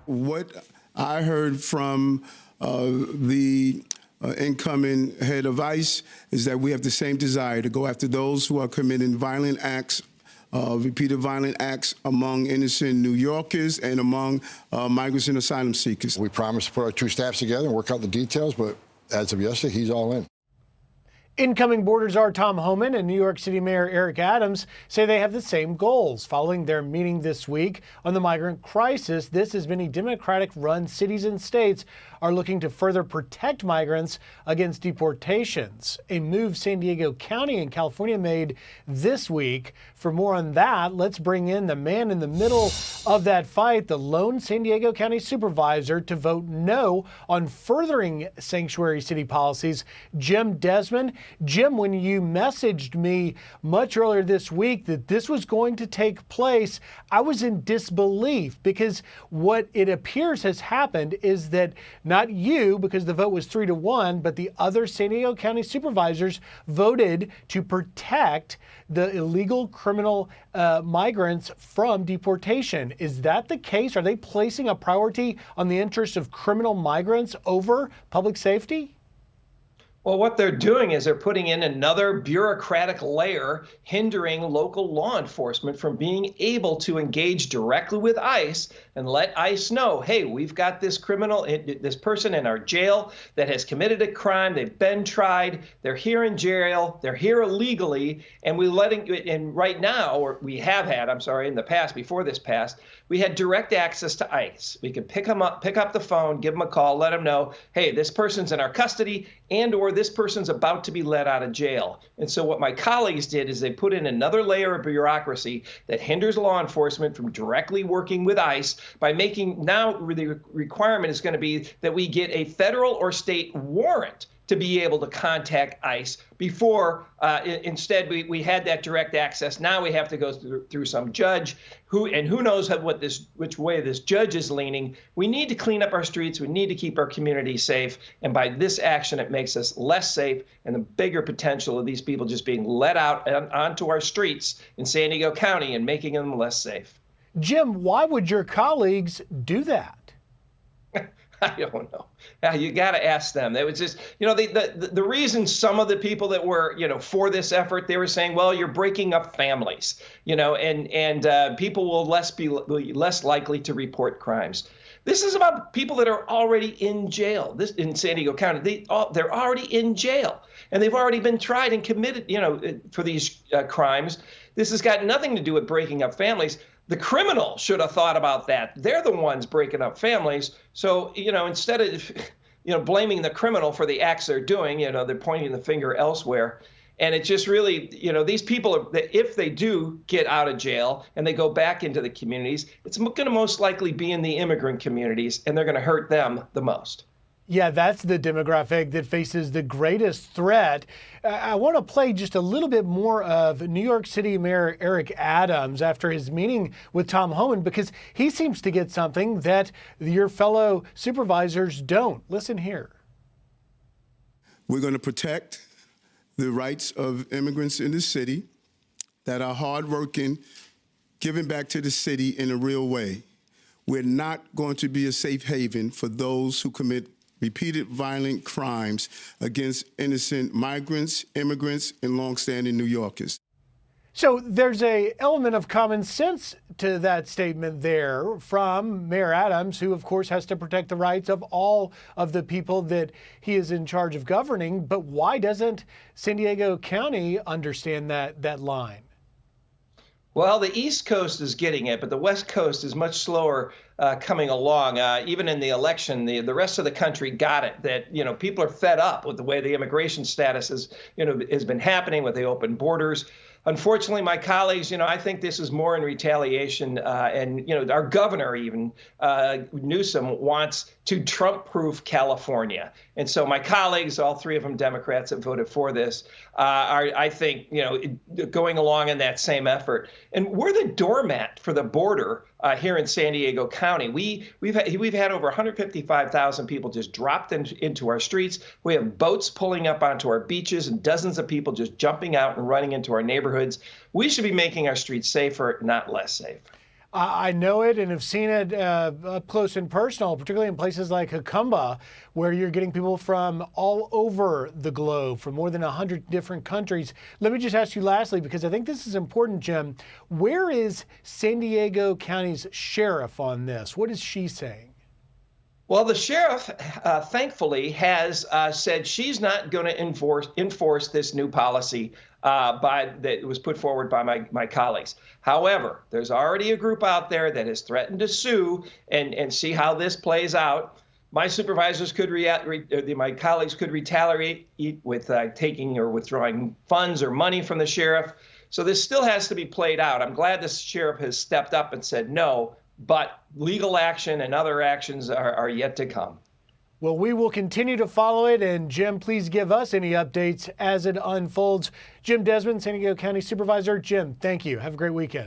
What I heard from the incoming head of ICE is that we have the same desire to go after those who are committing violent acts, repeated violent acts among innocent New Yorkers and among migrants and asylum seekers. We promised to put our two staffs together and work out the details, but as of yesterday, he's all in. Incoming border czar Tom Homan and New York City Mayor Eric Adams say they have the same goals. Following their meeting this week on the migrant crisis, this as many Democratic-run cities and states are looking to further protect migrants against deportations, a move San Diego County in California made this week. For more on that, let's bring in the man in the middle of that fight, the lone San Diego County supervisor to vote no on furthering sanctuary city policies, Jim Desmond. Jim, when you messaged me much earlier this week that this was going to take place, I was in disbelief because what it appears has happened is that not you, because the vote was 3-1, but the other San Diego County supervisors voted to protect the illegal criminal migrants from deportation. Is that the case? Are they placing a priority on the interests of criminal migrants over public safety? Well, what they're doing is they're putting in another bureaucratic layer hindering local law enforcement from being able to engage directly with ICE and let ICE know, hey, we've got this this person in our jail that has committed a crime. They've been tried. They're here in jail. They're here illegally. And right now, or we have had, in the past, before this passed, we had direct access to ICE. We could pick up the phone, give them a call, let them know, hey, this person's in our custody or this person's about to be let out of jail. And so what my colleagues did is they put in another layer of bureaucracy that hinders law enforcement from directly working with ICE by making now the requirement is going to be that we get a federal or state warrant to be able to contact ICE. Before, instead, we had that direct access. Now we have to go through some judge who knows which way this judge is leaning. We need to clean up our streets. We need to keep our community safe. And by this action, it makes us less safe and the bigger potential of these people just being let out onto our streets in San Diego County and making them less safe. Jim, why would your colleagues do that? I don't know. You got to ask them. It was just, the reason some of the people that were, for this effort, they were saying, well, you're breaking up families, and people will be less likely to report crimes. This is about people that are already in jail. This in San Diego County, they're already in jail, and they've already been tried and committed, for these crimes. This has got nothing to do with breaking up families. The criminal should have thought about that. They're the ones breaking up families. So, instead of, blaming the criminal for the acts they're doing, they're pointing the finger elsewhere. And it just really, these people, if they do get out of jail and they go back into the communities, it's going to most likely be in the immigrant communities, and they're going to hurt them the most. Yeah, that's the demographic that faces the greatest threat. I want to play just a little bit more of New York City Mayor Eric Adams after his meeting with Tom Homan, because he seems to get something that your fellow supervisors don't. Listen here. We're going to protect the rights of immigrants in the city that are hardworking, giving back to the city in a real way. We're not going to be a safe haven for those who commit repeated violent crimes against innocent migrants, immigrants, and longstanding New Yorkers. So there's an element of common sense to that statement there from Mayor Adams, who, of course, has to protect the rights of all of the people that he is in charge of governing. But why doesn't San Diego County understand that line? Well, the East Coast is getting it, but the West Coast is much slower coming along. Even in the election, the rest of the country got it, that, people are fed up with the way the immigration status has been happening with the open borders. Unfortunately, my colleagues, I think this is more in retaliation, and our governor even, Newsom, wants to Trump-proof California. And so my colleagues, all three of them Democrats that voted for this, are, I think, going along in that same effort. And we're the doormat for the border here in San Diego County. We've had over 155,000 people just dropped into our streets. We have boats pulling up onto our beaches and dozens of people just jumping out and running into our neighborhoods. We should be making our streets safer, not less safe. I know it and have seen it up close and personal, particularly in places like Hukumba, where you're getting people from all over the globe, from more than 100 different countries. Let me just ask you lastly, because I think this is important, Jim. Where is San Diego County's sheriff on this? What is she saying? Well, the sheriff, thankfully, has said she's not going to enforce this new policy that was put forward by my colleagues. However, there's already a group out there that has threatened to sue and see how this plays out. My supervisors could my colleagues could retaliate with taking or withdrawing funds or money from the sheriff. So this still has to be played out. I'm glad the sheriff has stepped up and said no, but legal action and other actions are yet to come. Well, we will continue to follow it, and Jim, please give us any updates as it unfolds. Jim Desmond, San Diego County Supervisor. Jim, thank you. Have a great weekend.